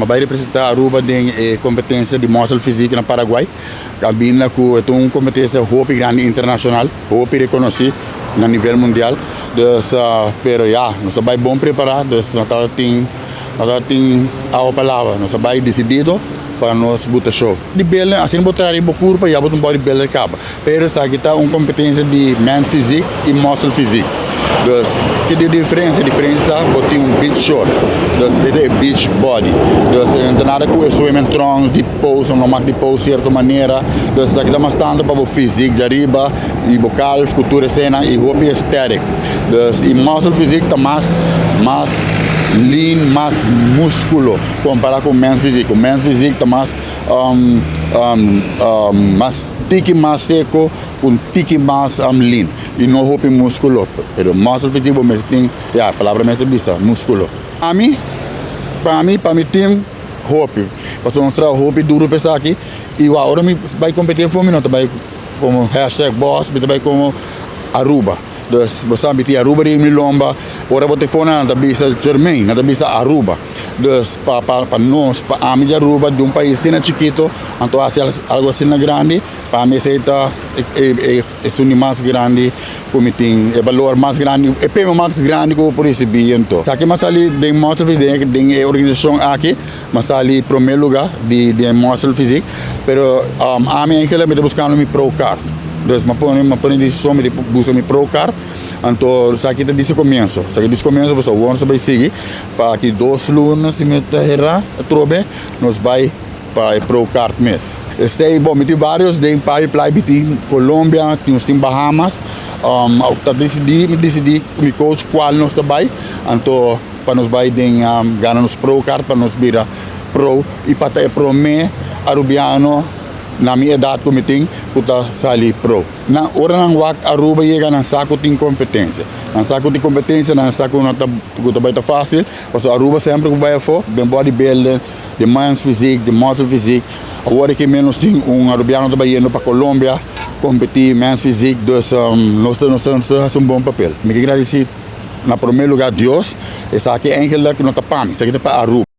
mas vai representar Aruba em competência de muscle física na Paraguai. Cabina com uma competência roupa grande internacional, roupa reconhecida no nível mundial. Então, pero já, nós vai bom preparado, nós tem a palavra, nós vai decidido para nós botar show. De bela, assim botar em curva e botar um bodybuilder capa. Pero aqui está uma competência de man physique e muscle physique. Dus, que de diferença? A diferença está botar um beach short. Dus, você tem beach body. Dus, não tem nada com isso, em tronco, de pose, não mag de pose de certa maneira. Dus, aqui está mais tanto para o físico de arriba, e vocal, cultura cena e roupa estética. Dus, e muscle physique está mais lean, mais músculo, comparado com o men's physique. O men's physique está mais tique mais seco, com tique mais lean. E não roupa músculo. Pero muscle physique, tem, a palavra mesmo diz, músculo. Para mim tem roupa. Porque eu mostrar roupa duro para aqui. E agora vai competir com mim, também como #boss, também como Aruba. Dus we saben die Aruba die milomba, ora bote fona na bisa Germain, na bisa Aruba. Dus para nós, para a mídia Aruba de país assim chiquito, então algo assim na grande, para mim seita é um mais grande, como tem valor mais grande, é prêmio mais grande que por esse biento. Aqui mas ali de muscle physique, de organização aqui, mas ali primeiro lugar de muscle physique, pero a mim ainda me buscando mi pro card. Dus ma põe decisão de buscar me procar, então aqui está desse começo, você vai seguir para que 2 lunas se meterá trobe, nós vai para procar mesmo. Este bom, tem vários de pipeline, tem Colômbia, tem Bahamas, tá decidi me coach qual nós vai, então para nós vai ganhar nos procar para nós virar pro e para ter pro me arubiano. Na minha idade como tem, puta sali pro. Na hora ng wak Aruba chega ng saco tem competência. Ng saco tem competência, ng saco não tá muito fácil. Porque Aruba sempre que vai for, bem bodybuilder, de man's physique, de muscle physique. Agora que menos tem arubiano que vai indo para Colômbia, competir man's physique, dus nós temos bom papel. Me agradecer na primeiro lugar Deus, essa aqui é ainda que não tá para mim, isso aqui é para Aruba.